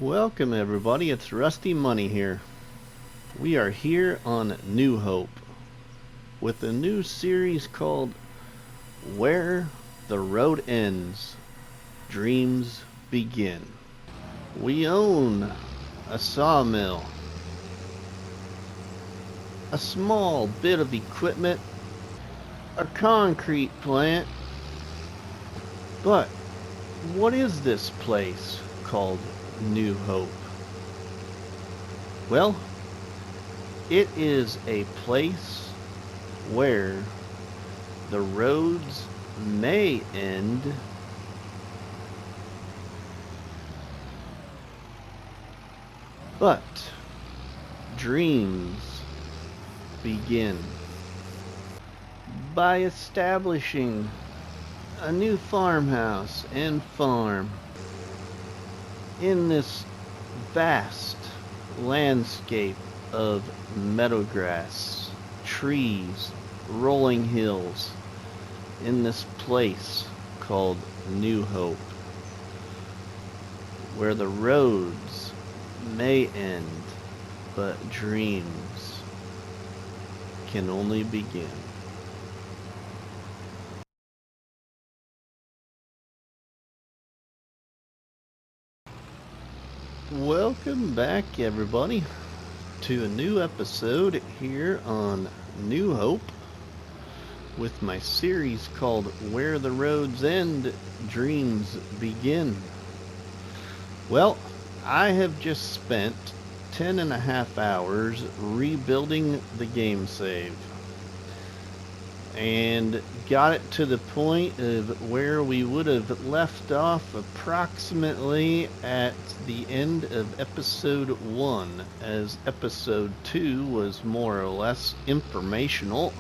Welcome everybody, it's RustyMoney here. We are here on New Hope with a new series called Where the Road Ends, Dreams Begin. We own a sawmill, a small bit of equipment, a concrete plant, but what is this place called New Hope? Well, it is a place where the roads may end, but dreams begin. By establishing a new farmhouse and farm in this vast landscape of meadowgrass, trees, rolling hills, in this place called New Hope, where the roads may end, but dreams can only begin. Welcome back everybody to a new episode here on New Hope with my series called Where the Roads End, Dreams Begin. Well, I have just spent 10.5 hours rebuilding the game save and got it to the point of where we would have left off approximately at the end of episode 1, as episode 2 was more or less informational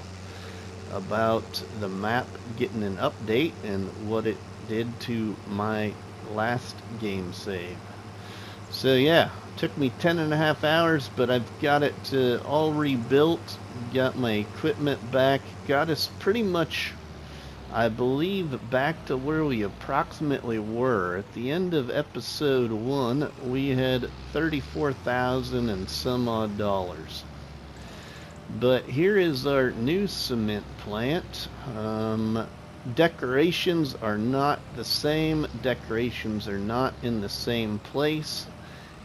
about the map getting an update and what it did to my last game save. So yeah, took me 10.5 hours, but I've got it all rebuilt, got my equipment back, got us pretty much, I believe, back to where we approximately were. At the end of episode 1, we had 34,000 and some odd dollars. But here is our new cement plant. Decorations are not the same. Decorations are not in the same place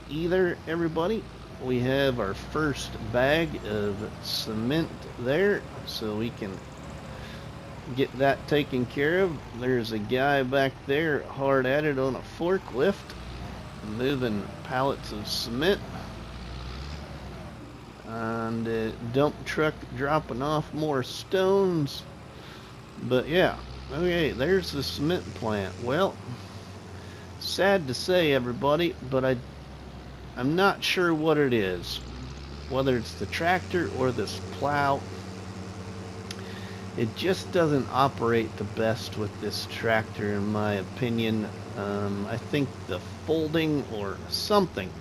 either, everybody. We have our first bag of cement there, so we can get that taken care of. There's a guy back there hard at it on a forklift, moving pallets of cement, and a dump truck dropping off more stones. But yeah, okay, there's the cement plant. Well, sad to say everybody, but I'm not sure what it is, whether it's the tractor or this plow. It just doesn't operate the best with this tractor in my opinion. I think the folding or something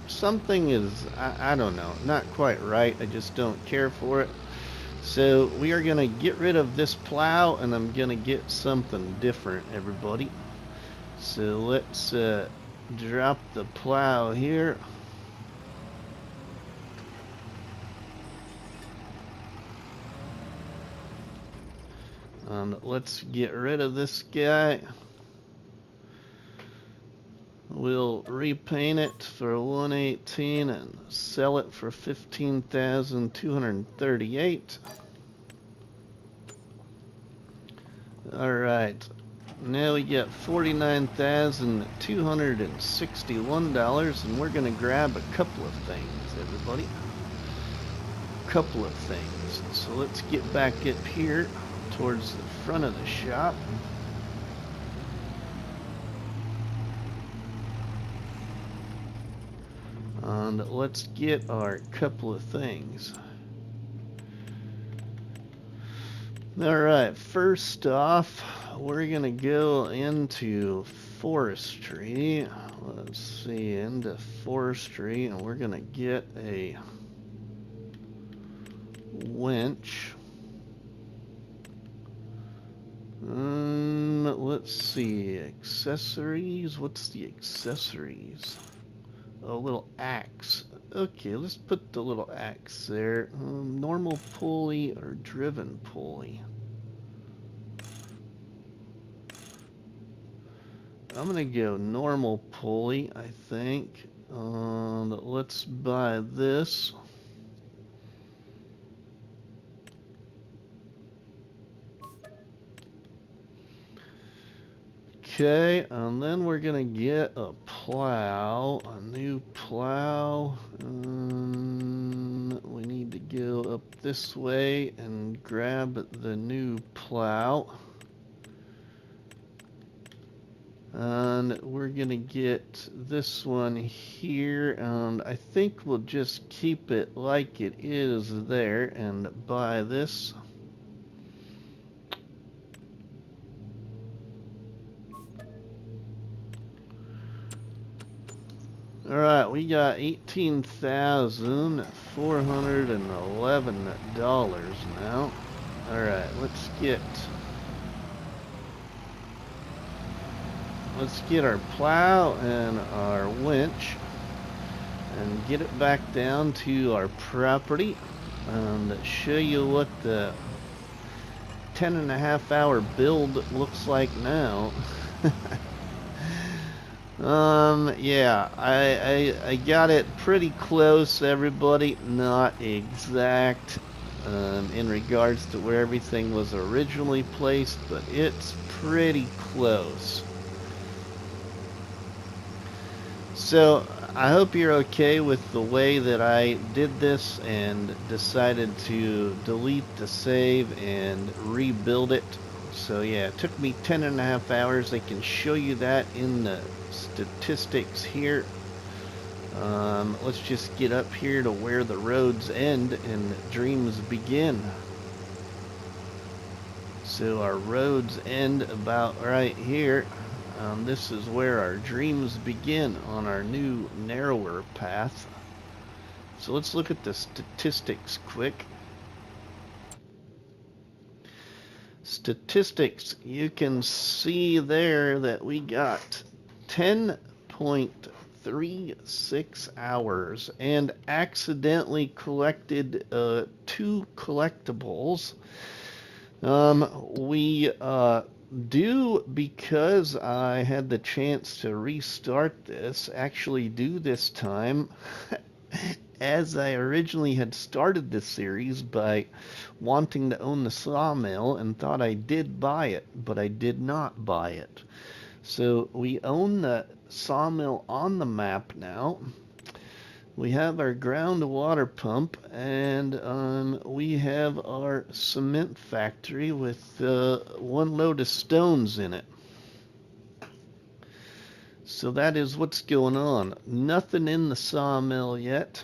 is, I don't know, not quite right. I just don't care for it. So we are going to get rid of this plow and I'm going to get something different, everybody. So let's drop the plow here. Let's get rid of this guy. We'll repaint it for 118 and sell it for 15,238. All right, now we got $49,261, and we're gonna grab a couple of things, everybody. Couple of things. So let's get back up here towards the front of the shop. And let's get our couple of things. Alright, first off, we're gonna go into forestry. Let's see, into forestry, and we're gonna get a winch. Let's see, accessories. What's the accessories? A little axe. Okay, let's put the little axe there. Normal pulley or driven pulley? I'm gonna go normal pulley, I think. Let's buy this. Okay, and then we're gonna get a plow, a new plow. We need to go up this way and grab the new plow. And we're gonna get this one here, and I think we'll just keep it like it is there and buy this. Alright, we got $18,411 now. Alright, let's get our plow and our winch and get it back down to our property and show you what the 10.5 hour build looks like now. Yeah, I got it pretty close, everybody. Not exact in regards to where everything was originally placed, but it's pretty close. So I hope you're okay with the way that I did this and decided to delete the save and rebuild it. So yeah, it took me 10.5 hours. I can show you that in the statistics here. Let's just get up here to where the roads end and dreams begin. So our roads end about right here. This is where our dreams begin on our new narrower path. So let's look at the statistics quick. Statistics, you can see there that we got 10.36 hours and accidentally collected 2 collectibles. We do, because I had the chance to restart this, actually do this time as I originally had started this series by wanting to own the sawmill and thought I did buy it, but I did not buy it. So we own the sawmill on the map now. We have our groundwater pump, and we have our cement factory with 1 load of stones in it. So that is what's going on. Nothing in the sawmill yet.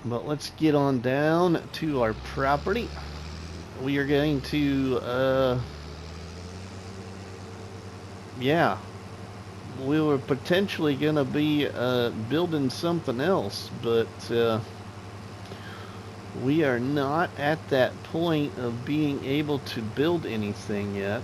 But let's get on down to our property. We are going to, yeah, we were potentially going to be building something else, but we are not at that point of being able to build anything yet.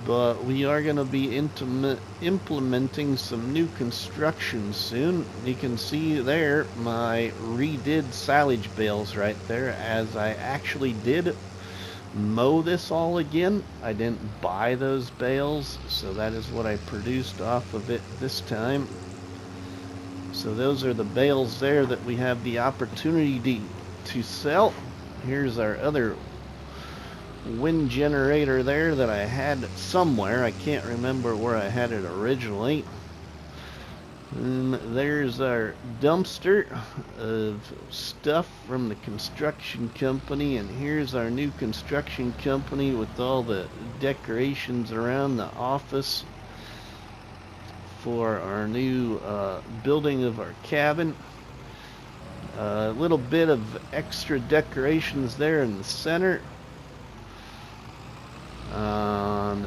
But we are going to be implementing some new construction soon. You can see there my redid silage bales right there, as I actually did mow this all again. I didn't buy those bales, so that is what I produced off of it this time. So those are the bales there that we have the opportunity to sell. Here's our other wind generator there that I had somewhere. I can't remember where I had it originally. And there's our dumpster of stuff from the construction company, and here's our new construction company with all the decorations around the office for our new building of our cabin. A little bit of extra decorations there in the center.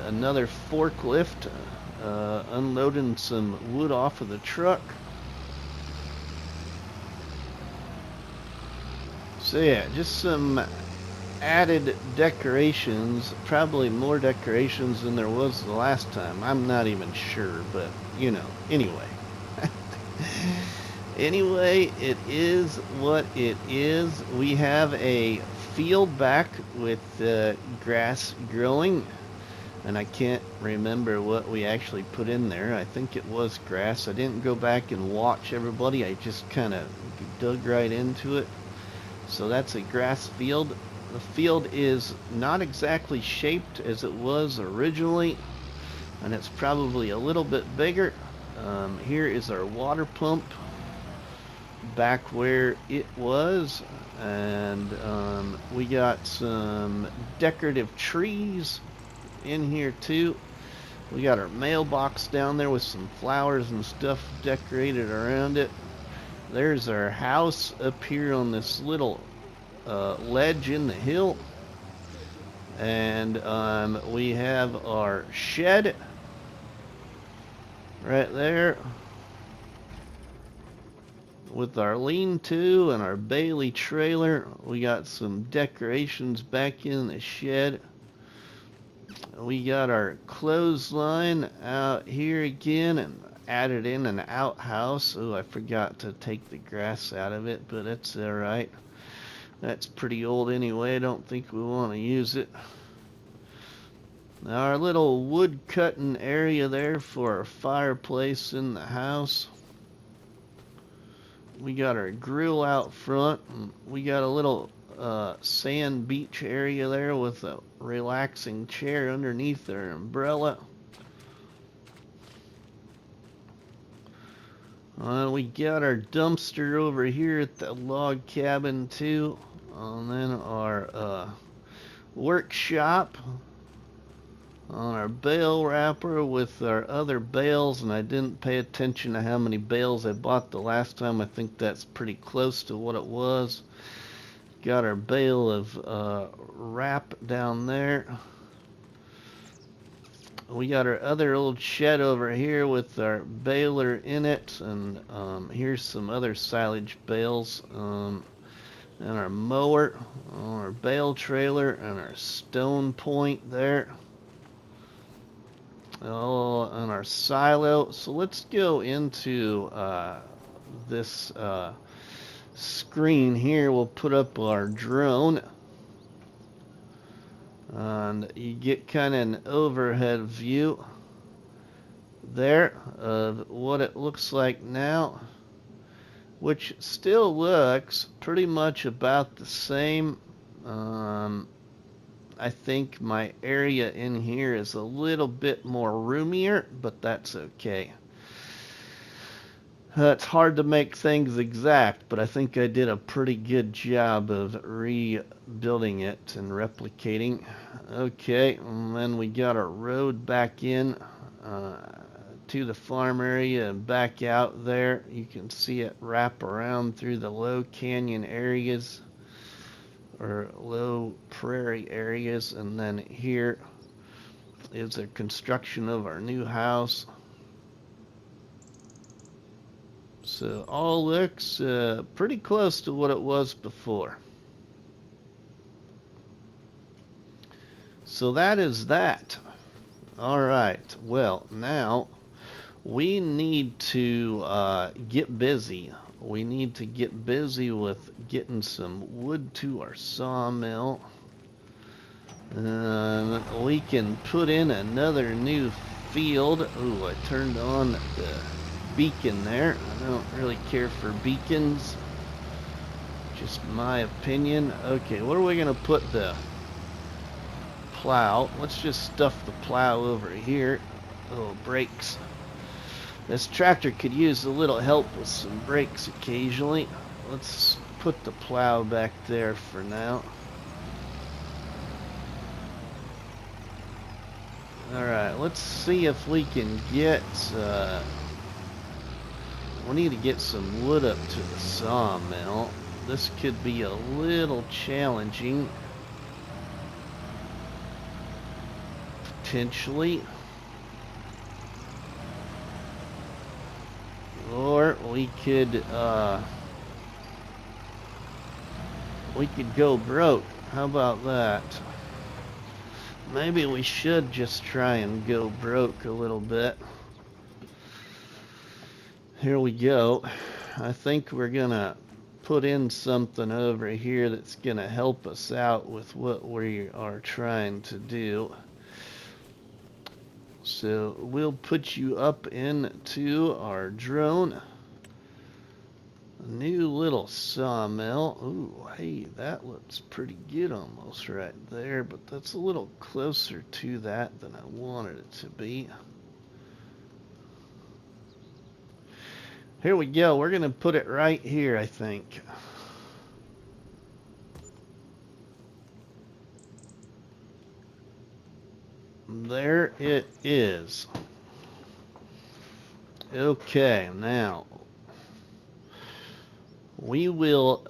Another forklift unloading some wood off of the truck. So yeah, just some added decorations, probably more decorations than there was the last time. I'm not even sure, but you know, anyway. Anyway, it is what it is. We have a field back with grass growing, and I can't remember what we actually put in there. I think it was grass. I didn't go back and watch everybody. I just kind of dug right into it. So that's a grass field. The field is not exactly shaped as it was originally, and it's probably a little bit bigger. Here is our water pump back where it was, and we got some decorative trees in here too. We got our mailbox down there with some flowers and stuff decorated around it. There's our house up here on this little ledge in the hill, and we have our shed right there with our lean-to and our Bailey trailer. We got some decorations back in the shed. We got our clothesline out here again and added in an outhouse. Oh, I forgot to take the grass out of it, but that's all right. That's pretty old anyway. I don't think we want to use it. Now our little wood cutting area there for our fireplace in the house. We got our grill out front. We got a little sand beach area there with a relaxing chair underneath our umbrella. We got our dumpster over here at the log cabin too. And then our workshop on our bale wrapper with our other bales, and I didn't pay attention to how many bales I bought the last time. I think that's pretty close to what it was. Got our bale of wrap down there. We got our other old shed over here with our baler in it, and here's some other silage bales, and our mower, our bale trailer, and our stone point there. Oh, and our silo. So let's go into this screen here. We'll put up our drone, and you get kind of an overhead view there of what it looks like now, which still looks pretty much about the same. I think my area in here is a little bit more roomier, but that's okay. It's hard to make things exact, but I think I did a pretty good job of rebuilding it and replicating. Okay, and then we got our road back in to the farm area and back out there. You can see it wrap around through the low canyon areas, or low prairie areas, and then here is the construction of our new house. So all looks pretty close to what it was before. So that is that. All right, well, now we need to get busy. We need to get busy with getting some wood to our sawmill. We can put in another new field. Ooh, I turned on the beacon there. I don't really care for beacons. Just my opinion. Okay, where are we going to put the plow? Let's just stuff the plow over here. Oh, brakes. This tractor could use a little help with some brakes occasionally. Let's put the plow back there for now. Alright, let's see if we can get... we need to get some wood up to the sawmill. This could be a little challenging. Potentially. Or we could go broke. How about that? Maybe we should just try and go broke a little bit. Here we go. I think we're gonna put in something over here that's gonna help us out with what we are trying to do. So we'll put you up into our drone. A new little sawmill. Ooh, hey, that looks pretty good almost right there, but that's a little closer to that than I wanted it to be. Here we go. We're gonna put it right here, I think. There it is. Okay, now we will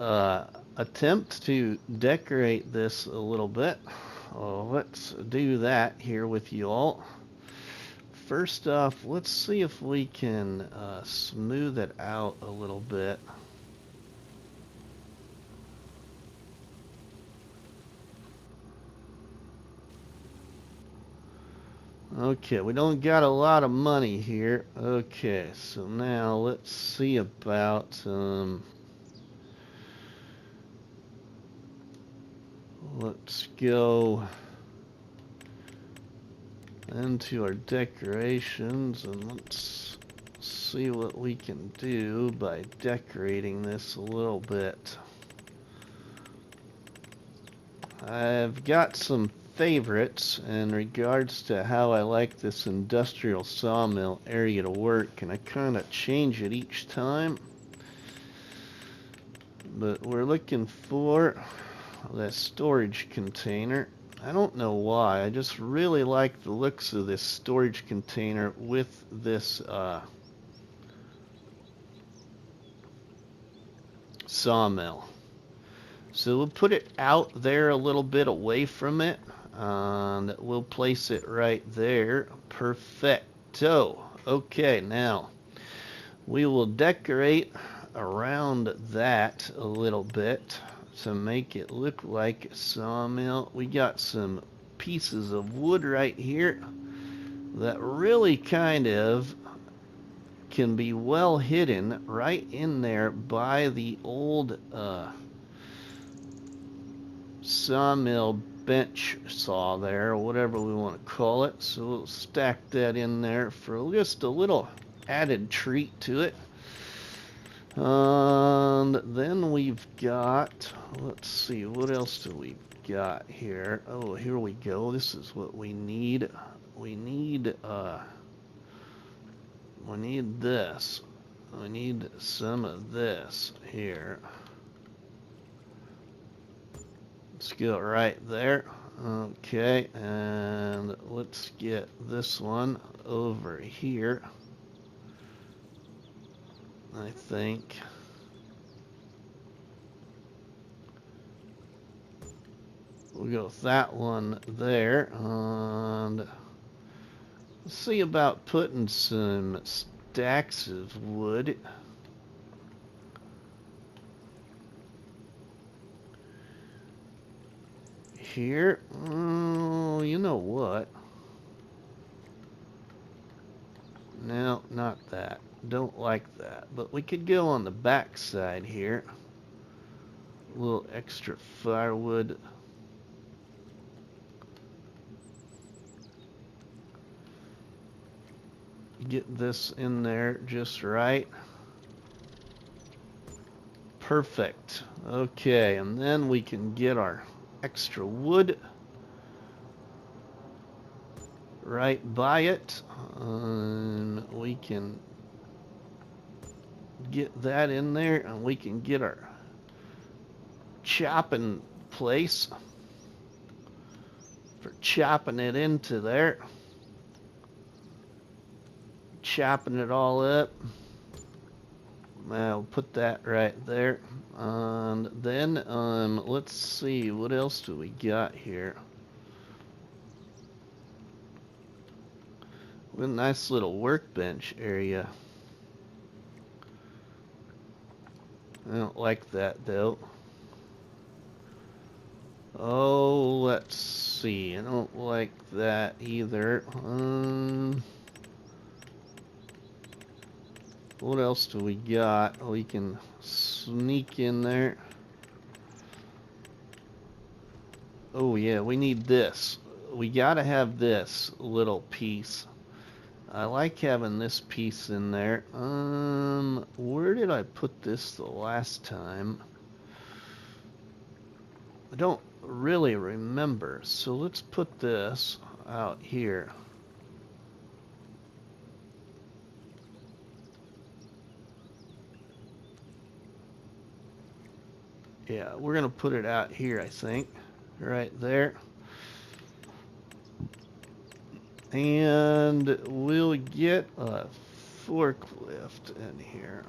attempt to decorate this a little bit. Let's do that here with you all. First off, let's see if we can smooth it out a little bit. Okay, we don't got a lot of money here. Okay, so now let's see about let's go into our decorations and let's see what we can do by decorating this a little bit. I've got some favorites in regards to how I like this industrial sawmill area to work, and I kind of change it each time. But we're looking for that storage container. I don't know why, I just really like the looks of this storage container with this sawmill. So we'll put it out there a little bit away from it, and we'll place it right there. Perfecto. Okay, now we will decorate around that a little bit to make it look like a sawmill. We got some pieces of wood right here that really kind of can be well hidden right in there by the old sawmill bench saw there, or whatever we want to call it. So we'll stack that in there for just a little added treat to it. And then we've got, let's see, what else do we got here? Oh, here we go. This is what we need. We need this. We need some of this here. Let's go right there. Okay, and let's get this one over here. I think. We'll go with that one there. And let's see about putting some stacks of wood here. Oh, you know what? No, not that. Don't like that. But we could go on the back side here. A little extra firewood. Get this in there just right. Perfect. Okay, and then we can get our extra wood right by it. We can get that in there, and we can get our chopping place for chopping it into there. Chopping it all up. I'll put that right there. And then let's see, what else do we got here? A nice little workbench area. I don't like that though. Oh, let's see. I don't like that either. What else do we got? We can sneak in there. Oh yeah, we need this. We gotta have this little piece. I like having this piece in there. Where did I put this the last time? I don't really remember. So let's put this out here. Yeah, we're gonna put it out here, I think. Right there. And we'll get a forklift in here.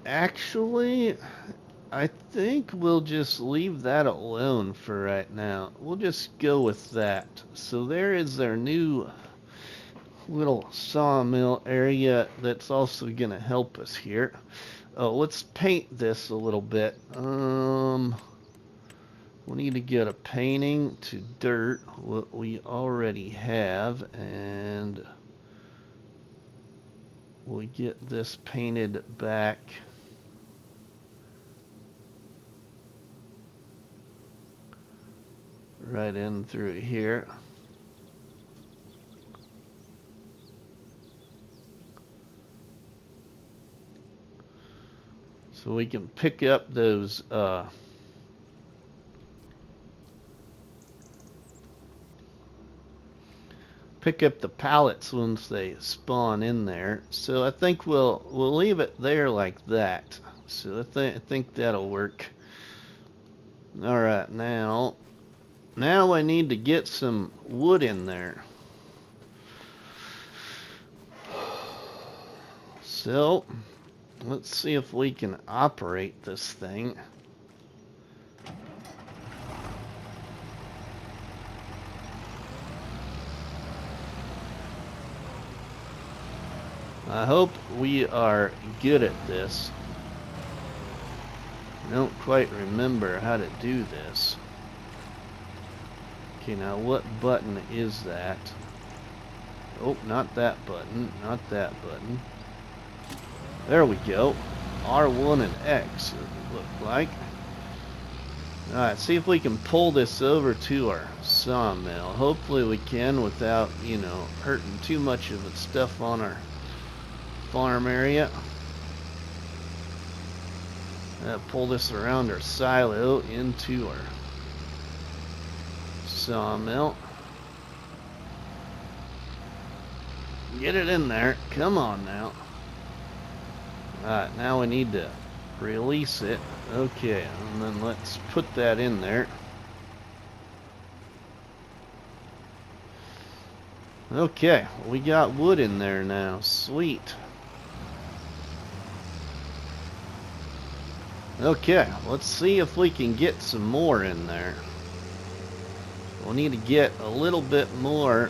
Actually, I think we'll just leave that alone for right now. We'll just go with that. So there is our new little sawmill area that's also going to help us here. Oh, let's paint this a little bit. We need to get a painting to dirt, what we already have, and we'll get this painted back. Right in through here. So we can pick up those pick up the pallets once they spawn in there. So I think we'll leave it there like that. So I think that'll work. All right, now I need to get some wood in there. So let's see if we can operate this thing. I hope we are good at this. I don't quite remember how to do this. Okay, now what button is that? Oh, not that button, not that button. There we go. R1 and X, it looked like. Alright, see if we can pull this over to our sawmill. Hopefully we can without, you know, hurting too much of the stuff on our farm area. Pull this around our silo into our sawmill. Get it in there. Come on now. Alright, now we need to release it. Okay, and then let's put that in there. Okay, we got wood in there now. Sweet. Okay, let's see if we can get some more in there. We'll need to get a little bit more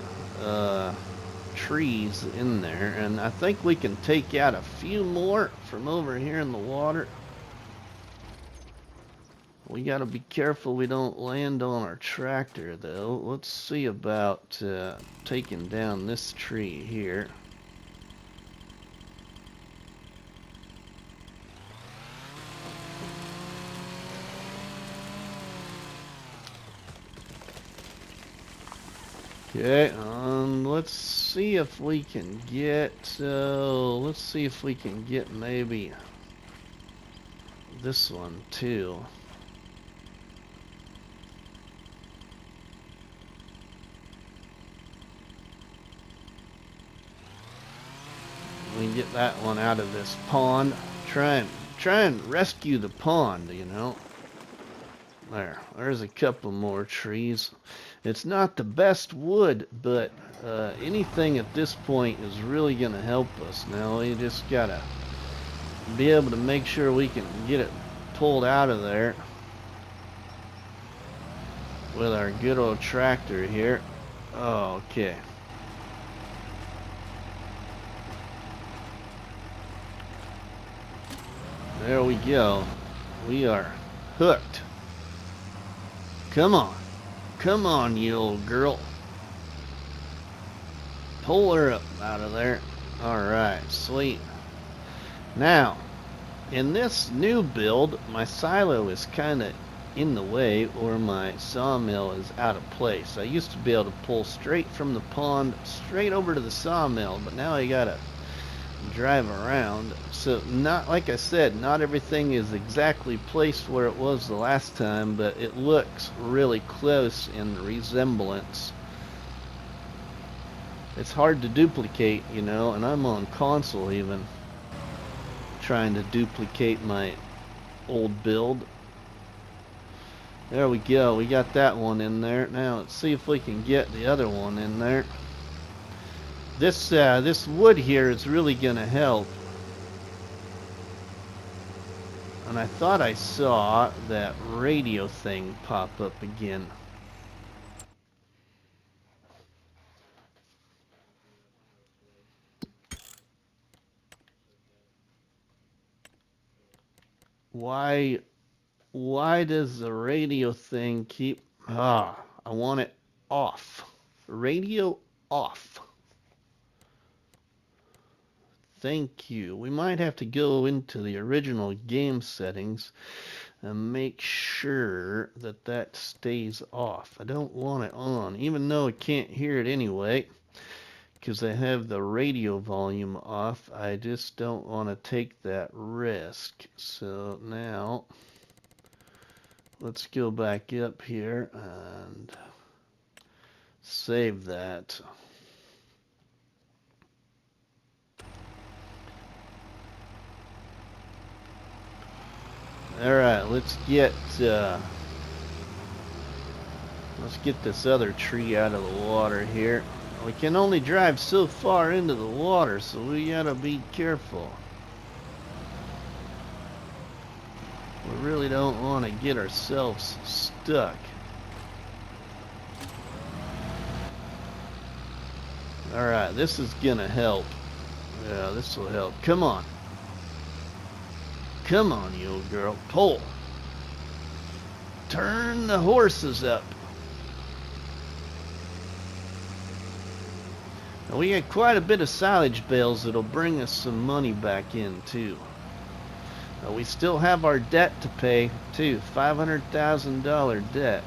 trees in there, and I think we can take out a few more from over here in the water. We got to be careful we don't land on our tractor, though. Let's see about taking down this tree here. Okay, let's see if we can get, let's see if we can get maybe this one too. We can get that one out of this pond. Try and rescue the pond, you know. There's a couple more trees. It's not the best wood, but anything at this point is really going to help us. Now we just got to be able to make sure we can get it pulled out of there with our good old tractor here. Oh, okay. There we go. We are hooked. Come on. Come on, you old girl. Pull her up out of there. Alright, sweet. Now, in this new build, my silo is kind of in the way, or my sawmill is out of place. I used to be able to pull straight from the pond straight over to the sawmill, but now I gotta drive around. So, not like I said, not everything is exactly placed where it was the last time, but it looks really close in resemblance. It's hard to duplicate, you know, and I'm on console even, trying to duplicate my old build. There we go, we got that one in there. Now let's see if we can get the other one in there. This wood here is really gonna help. And I thought I saw that radio thing pop up again. Why does the radio thing keep... I want it off. Radio off. Thank you. We might have to go into the original game settings and make sure that that stays off. I don't want it on, even though I can't hear it anyway, because I have the radio volume off. I just don't want to take that risk. So now let's go back up here and save that. Alright, let's get this other tree out of the water here. We can only drive so far into the water, so we gotta be careful. We really don't want to get ourselves stuck. Alright, this is gonna help. Yeah, this will help. Come on. Come on, you old girl. Pull. Turn the horses up. Now we got quite a bit of silage bales that'll bring us some money back in, too. We still have our debt to pay, too. $500,000 debt.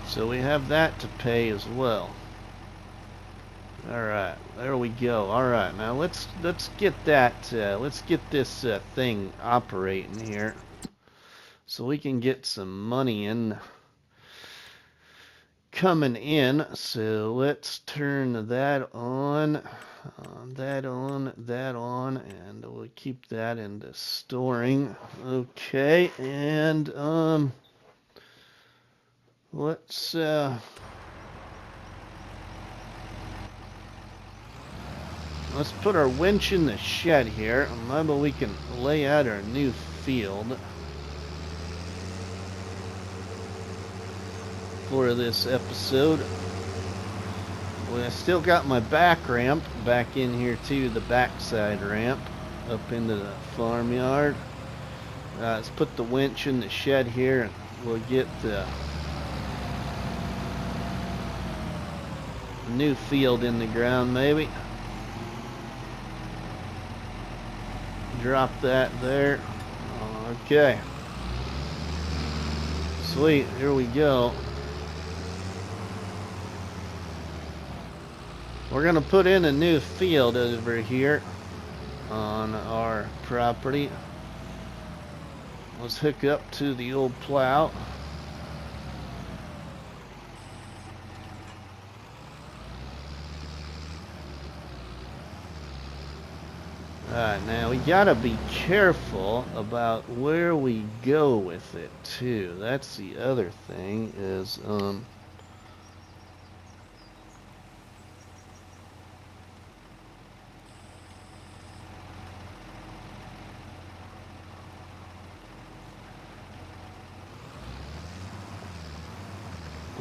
So we have that to pay as well. Alright, there we go. Alright, now let's get that, let's get this thing operating here, so we can get some money in, coming in. So let's turn that on, that on, and we'll keep that into storing. Okay, and, let's put our winch in the shed here, and maybe we can lay out our new field for this episode. Well, I still got my back ramp back in here too, the backside ramp up into the farmyard. Let's put the winch in the shed here, and we'll get the new field in the ground maybe. Drop that there. Okay. Sweet, here we go. We're gonna put in a new field over here on our property. Let's hook up to the old plow. Alright, now we gotta be careful about where we go with it too. That's the other thing is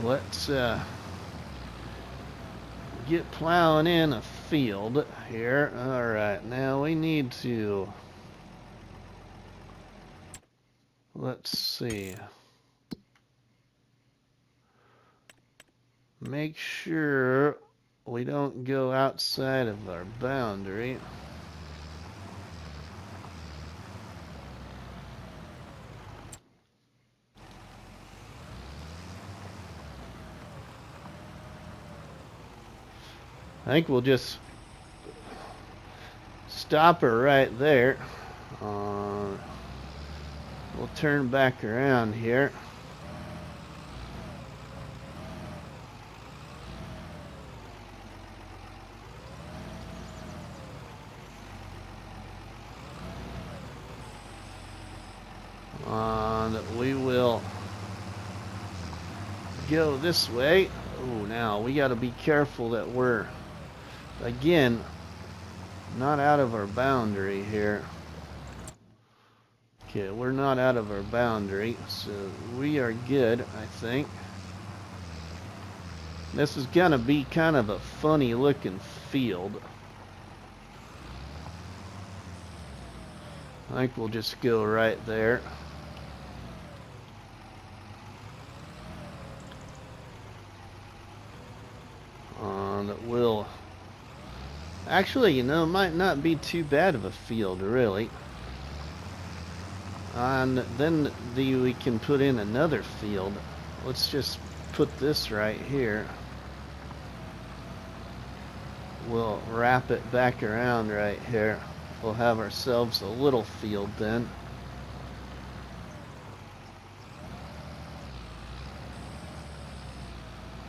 let's get plowing in a field here. Alright, now we need to... Let's see. Make sure we don't go outside of our boundary. I think we'll just stop her right there. We'll turn back around here. And we will go this way. Oh, now we got to be careful that we're, again, not out of our boundary here. Okay, we're not out of our boundary, so we are good, I think. This is gonna be kind of a funny looking field. I think we'll just go right there. That will actually, you know, might not be too bad of a field, really. And then we can put in another field. Let's just put this right here. We'll wrap it back around right here. We'll have ourselves a little field then.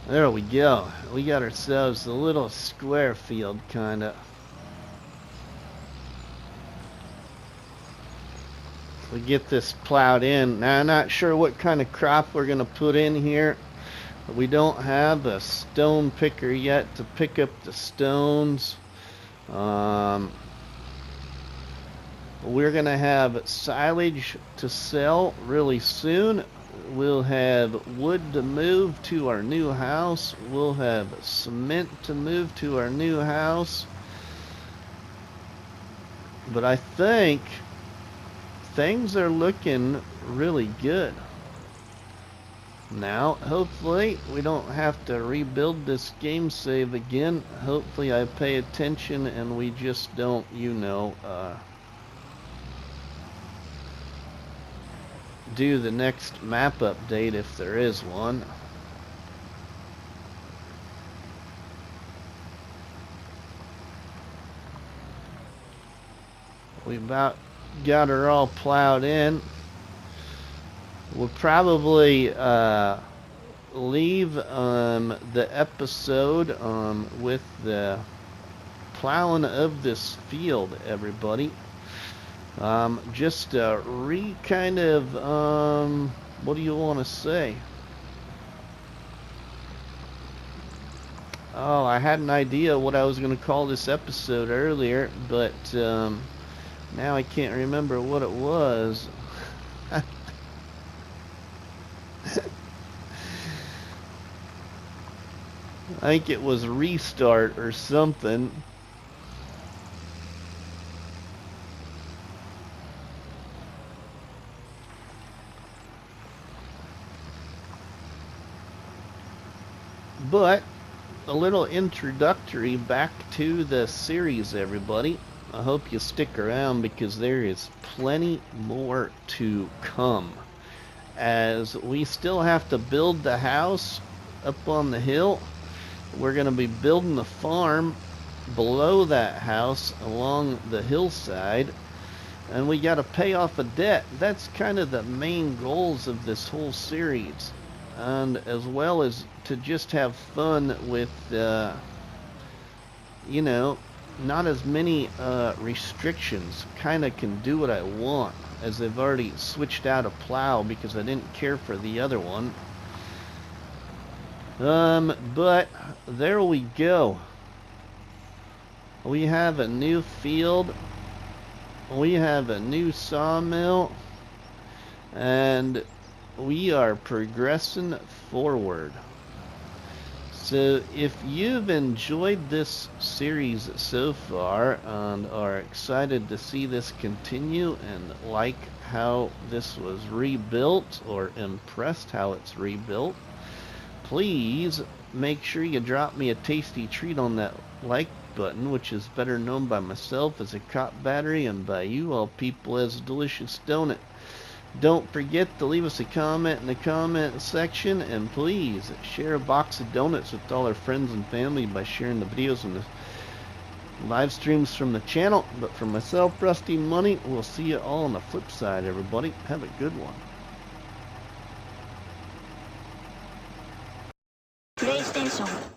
There we go. We got ourselves a little square field, kinda. We get this plowed in. Now, I'm not sure what kind of crop we're gonna put in here. But we don't have a stone picker yet to pick up the stones. We're gonna have silage to sell really soon. We'll have wood to move to our new house. We'll have cement to move to our new house. But I think things are looking really good. Now, hopefully, we don't have to rebuild this game save again. Hopefully, I pay attention and we just don't, you know, do the next map update if there is one. We about got her all plowed in. We'll probably leave the episode with the plowing of this field, everybody. Just kind of, what do you want to say? Oh, I had an idea what I was going to call this episode earlier, but now I can't remember what it was. I think it was restart or something. But a little introductory back to the series, everybody. I hope you stick around because there is plenty more to come. As we still have to build the house up on the hill, we're going to be building the farm below that house along the hillside, and we got to pay off a debt. That's kind of the main goals of this whole series, and as well as to just have fun with you know, not as many restrictions. Kind of can do what I want, as they've already switched out a plow because I didn't care for the other one. But there we go. We have a new field. We have a new sawmill. And we are progressing forward. So if you've enjoyed this series so far and are excited to see this continue and like how this was rebuilt or impressed how it's rebuilt, please make sure you drop me a tasty treat on that like button, which is better known by myself as a cop battery and by you all people as a delicious donut. Don't forget to leave us a comment in the comment section, and please share a box of donuts with all our friends and family by sharing the videos and the live streams from the channel. But for myself, RustyMoney, we'll see you all on the flip side, everybody. Have a good one. PlayStation